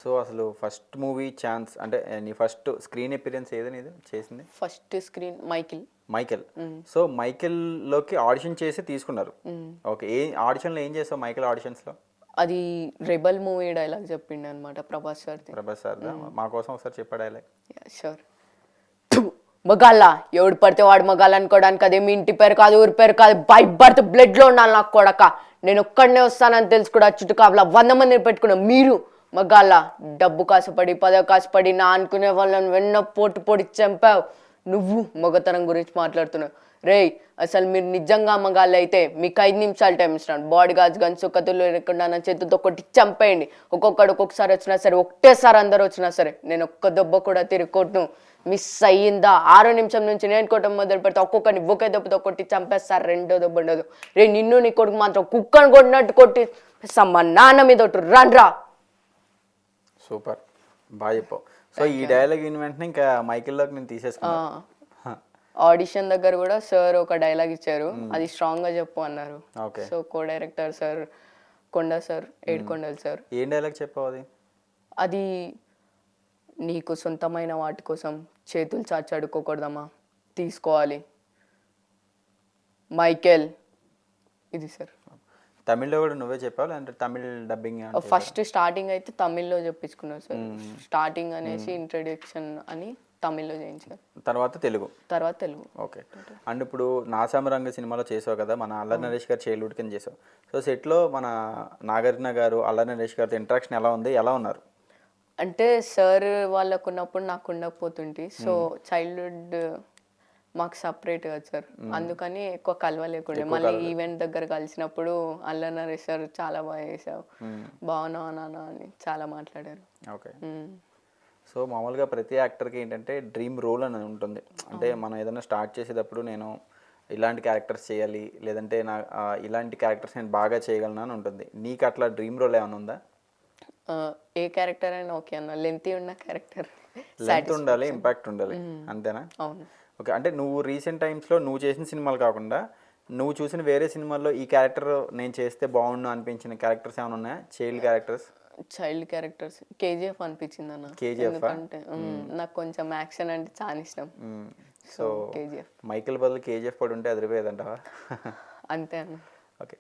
So అసలు first movie chance అంటే నీ ఫస్ట్ స్క్రీన్ అపియరెన్స్ ఏది నీది చేసింది? First screen Michael. సో మైకెల్లోకి ఆడిషన్ చేసి తీసుకున్నారు. ఓకే. ఏ ఆడిషన్లో ఏం చేసావు మైకెల్ ఆడిషన్స్లో? అది రెబల్ మూవీ డైలాగ్ చెప్పిండు అనమాట ప్రభాస్ సార్. ప్రభాస్ సార్ మా కోసం ఒకసారి చెప్పా డైలాగ్. షూర్. మగాళ్ళ ఎవడు పడితే వాడు మగాళ్ళు అనుకోవడానికి అదే మీ ఇంటి పేరు కాదు, ఊరి పేరు కాదు, బై బర్త్ బ్లడ్లో ఉండాలి నాకు కొడక. నేను ఒక్కడనే వస్తానని తెలుసు కూడా చుట్టుకాపుల 100 మందిని పెట్టుకున్నా. మీరు మగాళ్ళ డబ్బు కాసుపడి పదవి కాసుపడి నా అనుకునే వాళ్ళని వెన్న పోటు పొడి చంపావు. నువ్వు మగతనం గురించి మాట్లాడుతున్నావు. రేయ్ అసలు మీరు నిజంగా మగాళ్ళు అయితే మీకు 5 నిమిషాలు టైం ఇస్తున్నాను. బాడీ గార్డ్స్ గన్స్ కత్తులు లేకుండా నా చేతితో కొట్టి చంపేయండి. ఒక్కొక్కసారి వచ్చినా సరే, ఒకటేసారి అందరు వచ్చినా సరే నేను ఒక్క దెబ్బ కూడా తిరిగి మిస్ అయ్యిందా 6 నిమిషం నుంచి నేను కొట్టడం మొదలు పెడతా. ఒక్కొక్కరిని ఒకే దెబ్బతో కొట్టి చంపేస్తారు. రెండో దెబ్బ ఉండదు. రే నిన్ను నీ కొడుకు మాత్రం కుక్కను కొట్టినట్టు కొట్టి మా నాన్న మీద ఒకటి రండ్రా. సూపర్, బాగా చెప్పావు. సో ఈ డైలాగ్ విని వెంటనే ఇంకా మైకిల్లోకి నేను తీసేసుకున్నాను. ఆడిషన్ దగ్గర కూడా సార్ ఒక డైలాగ్ ఇచ్చారు, అది స్ట్రాంగ్ గా చెప్పు అన్నారు. సో కో డైరెక్టర్ సార్ కొండ సార్, ఏడుకొండలు సార్. ఏం డైలాగ్ చెప్పావు అది? అది నీకు సొంతమైన వాటి కోసం చేతులు చాచి అడుక్కోకూడదమ్మా, తీసుకోవాలి మైకేల్. ఇది సార్. తమిళ్లో కూడా నువ్వే చెప్పావు అంటే తమిళ్ డబ్బింగ్? ఫస్ట్ స్టార్టింగ్ అయితే తమిళ్లో చెప్పించుకున్నావు సార్. స్టార్టింగ్ అనేసి ఇంట్రడక్షన్ అని తమిళ్లో చేయించారు, తర్వాత తెలుగు. ఓకే. అండ్ ఇప్పుడు నాసామరంగ సినిమాలో చేసావు కదా, మన అల్లరి నరేష్ గారు చైల్డ్హుడ్ కింద చేసావు. సో సెట్లో మన నాగార్జున గారు అల్లరి నరేష్ గారితో ఇంటరాక్షన్ ఎలా ఉంది, ఎలా ఉన్నారు? అంటే సార్ వాళ్ళకు ఉన్నప్పుడు నాకు ఉండకపోతుంటే, సో చైల్డ్హుడ్ మాకు సపరేట్ కదా సార్, అందుకని ఎక్కువ కలవలేకుండే. మళ్ళీ ఈవెంట్ దగ్గర కలిసినప్పుడు అల్లరి నరేష్ సార్ చాలా బాగా చేసావు, బాగున్నావా నాన్న అని చాలా మాట్లాడారు. ఓకే. సో మామూలుగా ప్రతి యాక్టర్కి ఏంటంటే డ్రీమ్ రోల్ అని ఉంటుంది. అంటే మనం ఏదైనా స్టార్ట్ చేసేటప్పుడు నేను ఇలాంటి క్యారెక్టర్స్ చేయాలి, లేదంటే నా ఇలాంటి క్యారెక్టర్స్ నేను బాగా చేయగలను అని ఉంటుంది. నీకు అట్లా డ్రీమ్ రోల్ ఏమైనా ఉందా? ఏ క్యారెక్టర్ అయినా ఓకే అన్న, లెంతీ ఉన్న క్యారెక్టర్, లెంత్ ఉండాలి, ఇంపాక్ట్ ఉండాలి, అంతేనా? అవును. ఓకే. అంటే నువ్వు రీసెంట్ టైమ్స్లో నువ్వు చేసిన సినిమాలు కాకుండా నువ్వు చూసిన వేరే సినిమాల్లో ఈ క్యారెక్టర్ నేను చేస్తే బాగుండు అనిపించిన క్యారెక్టర్స్ ఏమైనా ఉన్నాయా? చైల్డ్ క్యారెక్టర్స్ కేజీఎఫ్ అనిపించింది అన్న. ఎందుకంటే నాకు కొంచెం యాక్షన్ అంటే చాలా ఇష్టం. సో కేజీఎఫ్ మైకిల్ బదులు కేజీఎఫ్ పడి ఉంటే అదిరిపోయేదంటావా? అంతే అన్న. ఓకే.